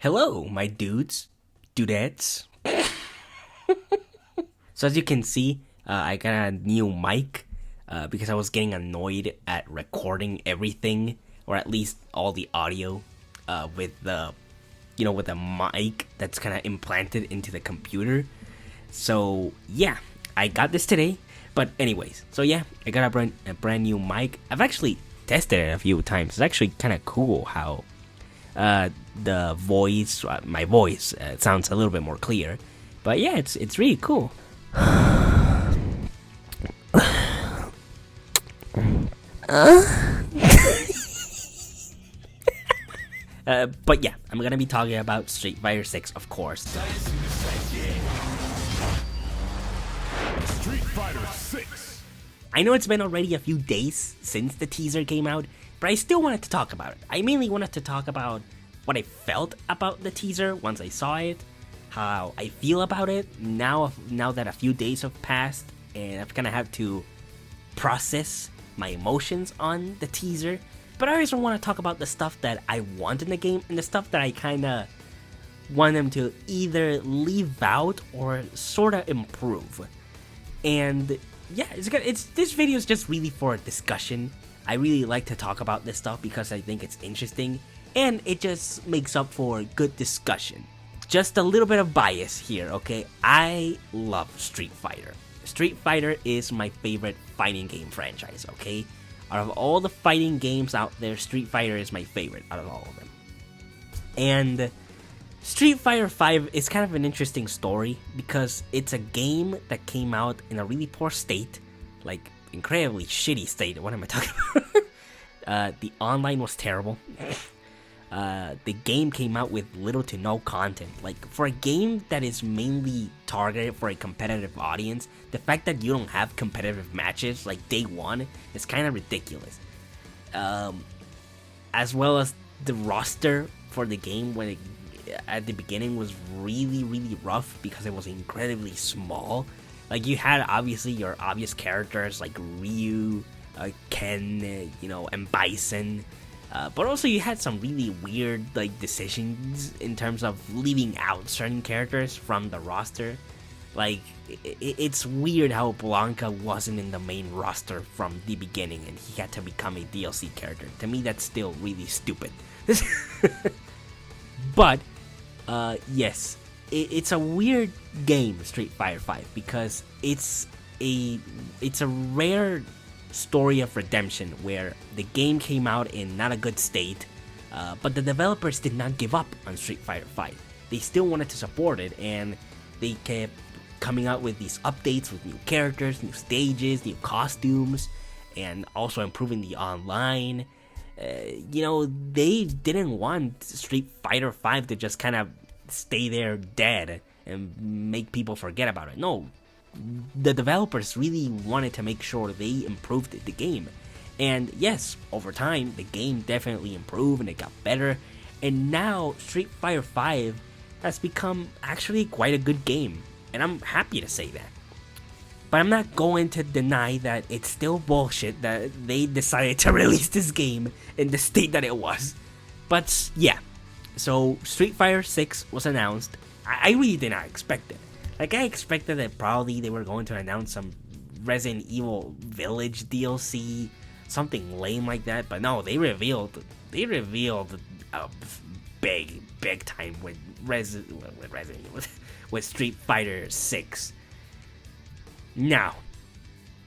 Hello, my dudettes. So as you can see, I got a new mic because I was getting annoyed at recording everything, or at least all the audio, with the mic that's kind of implanted into the computer. So yeah, I got this today. But anyways, so yeah, I got a brand new mic. I've actually tested it a few times. It's actually kind of cool how the voice, my voice, sounds a little bit more clear. But yeah, it's really cool. But yeah, I'm gonna be talking about Street Fighter 6, of course. Street Fighter 6. I know it's been already a few days since the teaser came out, but I still wanted to talk about it. I mainly wanted to talk about what I felt about the teaser once I saw it, how I feel about it now that a few days have passed, and I've kind of had to process my emotions on the teaser. But I also want to talk about the stuff that I want in the game and the stuff that I kind of want them to either leave out or sort of improve. And yeah, this video is just really for discussion. I really like to talk about this stuff because I think it's interesting, and it just makes up for good discussion. Just a little bit of bias here, okay? I love Street Fighter. Street Fighter is my favorite fighting game franchise, okay? Out of all the fighting games out there, Street Fighter is my favorite out of all of them. And Street Fighter V is kind of an interesting story because it's a game that came out in a really poor state, like incredibly shitty state. What am I talking about? The online was terrible. The game came out with little to no content. Like, for a game that is mainly targeted for a competitive audience, the fact that you don't have competitive matches like day one is kind of ridiculous. As well as the roster for the game at the beginning was really, really rough because it was incredibly small. Like, you had obviously your obvious characters like Ryu, Ken, and Bison. But also you had some really weird decisions in terms of leaving out certain characters from the roster. Like, it's weird how Blanca wasn't in the main roster from the beginning and he had to become a DLC character. To me, that's still really stupid. But yes, it's a weird game, Street Fighter V, because it's a rare story of redemption where the game came out in not a good state, but the developers did not give up on Street Fighter V. They still wanted to support it, and they kept coming out with these updates with new characters, new stages, new costumes, and also improving the online. They didn't want Street Fighter V to just kind of stay there dead and make people forget about it. No, the developers really wanted to make sure they improved the game. And yes, over time, the game definitely improved and it got better. And now, Street Fighter V has become actually quite a good game. And I'm happy to say that. But I'm not going to deny that it's still bullshit that they decided to release this game in the state that it was. But yeah, so Street Fighter 6 was announced. I really did not expect it. Like, I expected that probably they were going to announce some Resident Evil Village DLC, something lame like that. But no, they revealed a big time with Resident Evil, with Street Fighter 6. Now,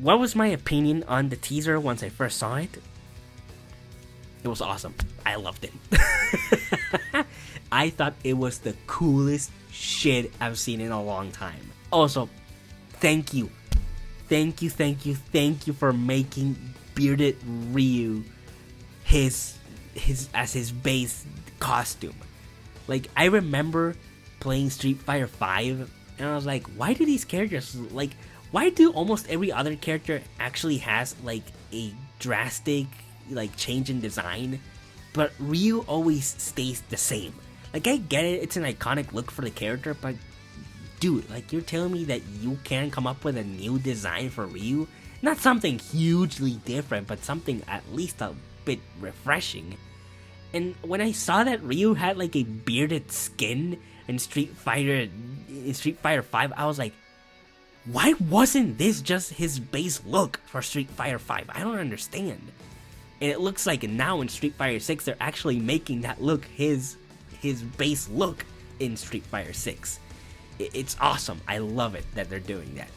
what was my opinion on the teaser once I first saw it? It was awesome. I loved it. I thought it was the coolest shit I've seen in a long time. Also, thank you for making bearded Ryu his base costume. Like, I remember playing Street Fighter 5 and I was like, why do these characters, why do almost every other character actually has a drastic change in design, but Ryu always stays the same? I get it, it's an iconic look for the character, but dude, you're telling me that you can come up with a new design for Ryu? Not something hugely different, but something at least a bit refreshing. And when I saw that Ryu had like a bearded skin in Street Fighter 5, I was like, why wasn't this just his base look for Street Fighter 5? I don't understand. And it looks like now in Street Fighter 6 they're actually making that look his base look in Street Fighter 6. It's awesome. I love it that they're doing that.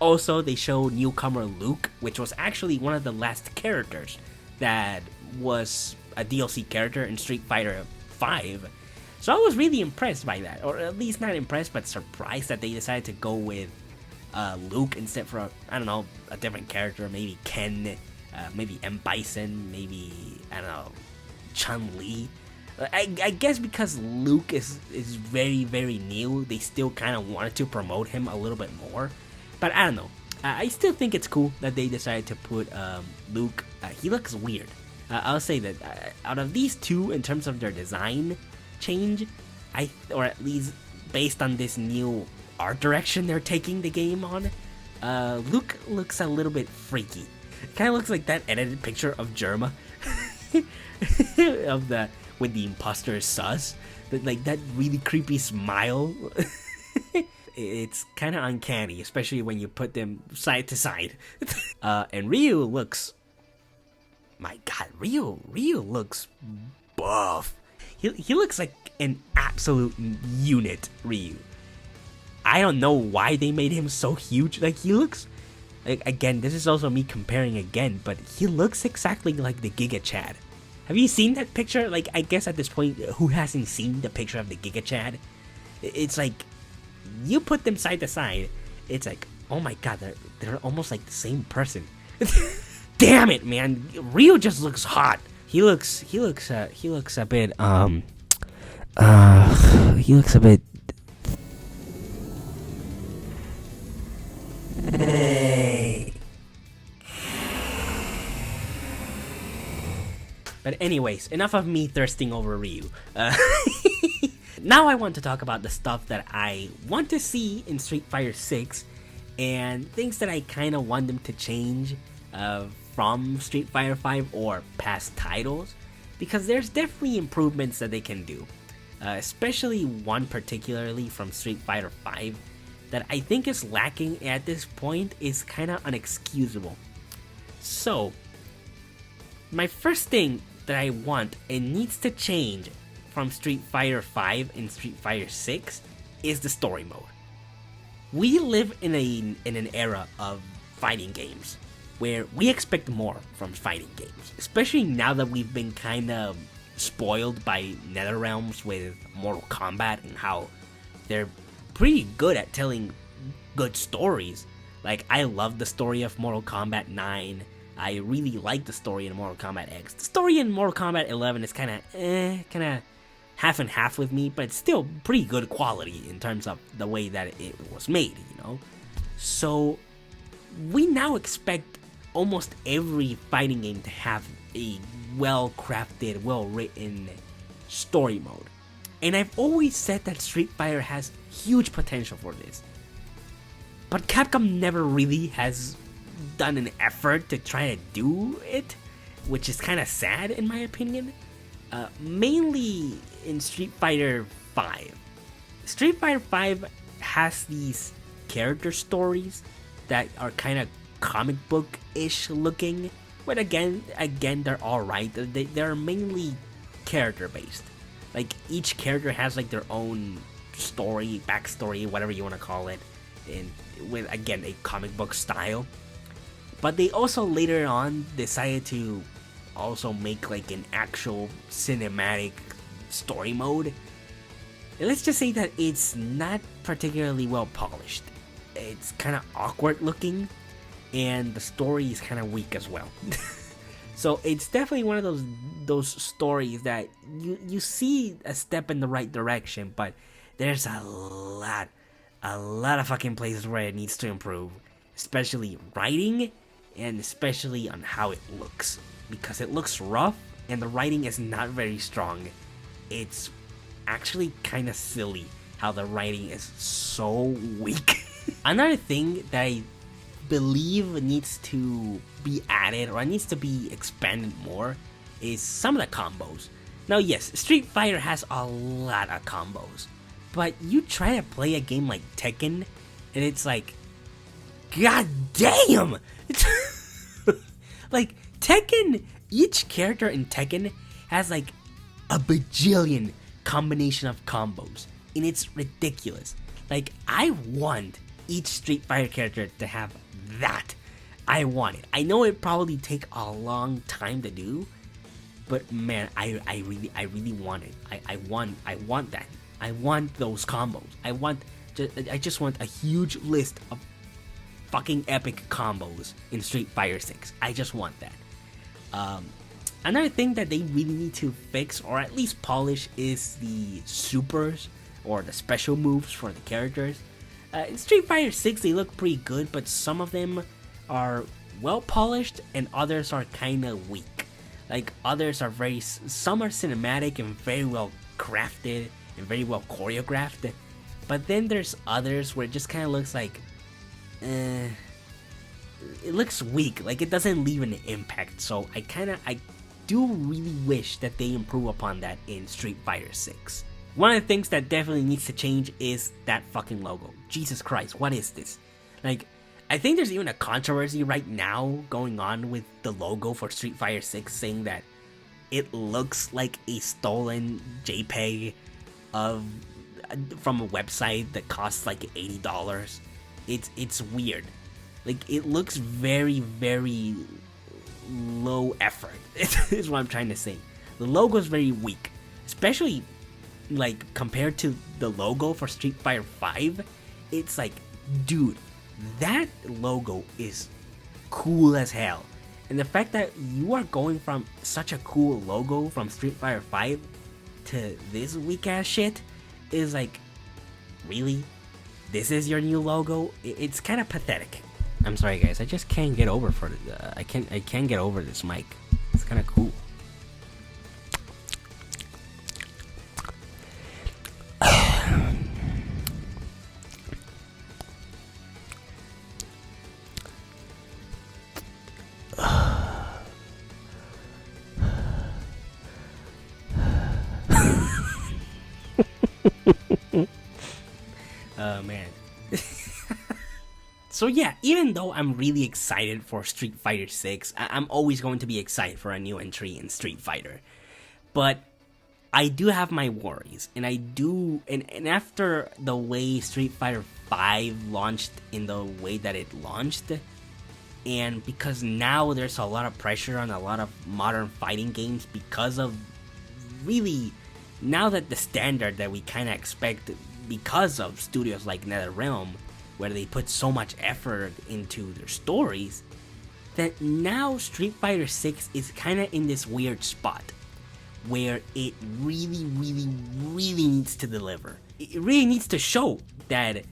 Also, they showed newcomer Luke, which was actually one of the last characters that was a DLC character in Street Fighter 5. So I was really impressed by that, or at least not impressed, but surprised that they decided to go with Luke instead for, I don't know, a different character, maybe Ken, maybe M. Bison, maybe, I don't know, Chun-Li. I guess because Luke is very, very new, they still kind of wanted to promote him a little bit more. But I don't know. I still think it's cool that they decided to put Luke. He looks weird. I'll say that out of these two, in terms of their design change, or at least based on this new art direction they're taking the game on, Luke looks a little bit freaky. It kind of looks like that edited picture of Germa with the imposter sus, like that really creepy smile. It's kind of uncanny, especially when you put them side to side. And Ryu looks, my God, Ryu looks buff. He looks like an absolute unit, Ryu. I don't know why they made him so huge. Like, he looks, like, again, this is also me comparing again, but he looks exactly like the Giga Chad. Have you seen that picture? Like, I guess at this point, who hasn't seen the picture of the Giga Chad? It's like, you put them side to side, it's like, oh my God, they're almost like the same person. Damn it, man! Ryu just looks hot. He looks a bit he looks a bit. But anyways, enough of me thirsting over Ryu. Now I want to talk about the stuff that I want to see in Street Fighter 6 and things that I kind of want them to change from Street Fighter 5 or past titles, because there's definitely improvements that they can do. Especially one particularly from Street Fighter 5 that I think is lacking at this point is kind of unexcusable. So, my first thing that I want and needs to change from Street Fighter 5 and Street Fighter 6 is the story mode. We live in an era of fighting games where we expect more from fighting games, especially now that we've been kind of spoiled by NetherRealms with Mortal Kombat and how they're pretty good at telling good stories. Like, I love the story of Mortal Kombat 9. I really like the story in Mortal Kombat X. The story in Mortal Kombat 11 is kind of half and half with me, but it's still pretty good quality in terms of the way that it was made, you know? So, we now expect almost every fighting game to have a well-crafted, well-written story mode. And I've always said that Street Fighter has huge potential for this. But Capcom never really has done an effort to try to do it, which is kind of sad in my opinion. Mainly in Street Fighter 5. Street Fighter 5 has these character stories that are kind of comic book-ish looking, but again they're alright. They're mainly character-based. Like, each character has like their own story, backstory, whatever you want to call it, and with, again, a comic book style. But they also later on decided to also make like an actual cinematic story mode. And let's just say that it's not particularly well polished. It's kind of awkward looking, and the story is kind of weak as well. So it's definitely one of those stories that you see a step in the right direction, but there's a lot of fucking places where it needs to improve, especially writing and especially on how it looks, because it looks rough and the writing is not very strong. It's actually kind of silly how the writing is so weak. Another thing that I believe needs to be added or needs to be expanded more is some of the combos. Now yes, Street Fighter has a lot of combos, but you try to play a game like Tekken, and it's like, god damn! Like, Tekken, each character in Tekken has like a bajillion combination of combos, and it's ridiculous. Like, I want each Street Fighter character to have that. I want it. I know it probably take a long time to do, but man, I really want it. I want that. I want those combos. I just want a huge list of fucking epic combos in Street Fighter 6. I just want that. Another thing that they really need to fix, or at least polish, is the supers, or the special moves for the characters. In Street Fighter 6, they look pretty good, but some of them are well polished, and others are kinda weak. Like, others are some are cinematic and very well crafted, and very well choreographed. But then there's others where it just kinda looks like, it looks weak, like it doesn't leave an impact. So I do really wish that they improve upon that in Street Fighter 6. One of the things that definitely needs to change is that fucking logo. Jesus Christ, what is this? Like, I think there's even a controversy right now going on with the logo for Street Fighter 6, saying that it looks like a stolen JPEG from a website that costs like $80. It's weird. Like, it looks very, very low effort, is what I'm trying to say. The logo is very weak, especially like compared to the logo for Street Fighter 5. It's like, dude, that logo is cool as hell. And the fact that you are going from such a cool logo from Street Fighter 5 to this weak ass shit is like, really? This is your new logo? It's kind of pathetic. I'm sorry guys, I just can't get over I can't get over this mic. It's kind of cool. Oh man. So yeah, even though I'm really excited for Street Fighter 6, I'm always going to be excited for a new entry in Street Fighter. But I do have my worries, and and after the way Street Fighter 5 launched in the way that it launched, and because now there's a lot of pressure on a lot of modern fighting games because of really, now that the standard that we kind of expect because of studios like NetherRealm, where they put so much effort into their stories, that now Street Fighter 6 is kind of in this weird spot where it really, really, really needs to deliver. It really needs to show that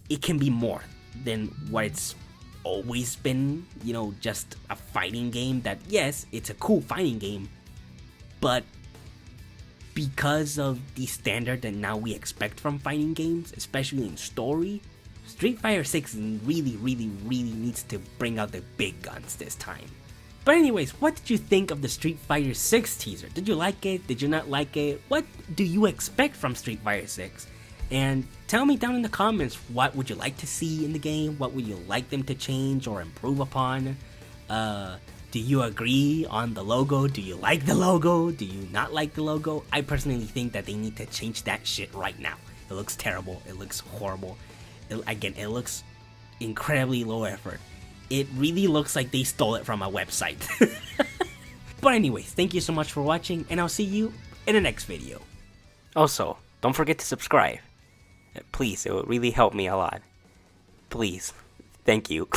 it can be more than what it's always been, you know, just a fighting game that, yes, it's a cool fighting game, but because of the standard that now we expect from fighting games, especially in story, Street Fighter 6 really, really, really needs to bring out the big guns this time. But anyways, what did you think of the Street Fighter 6 teaser? Did you like it? Did you not like it? What do you expect from Street Fighter 6? And tell me down in the comments, what would you like to see in the game? What would you like them to change or improve upon? Do you agree on the logo? Do you like the logo? Do you not like the logo? I personally think that they need to change that shit right now. It looks terrible. It looks horrible. It looks incredibly low effort. It really looks like they stole it from a website. But anyways, thank you so much for watching, and I'll see you in the next video. Also, don't forget to subscribe. Please, it would really help me a lot. Please. Thank you.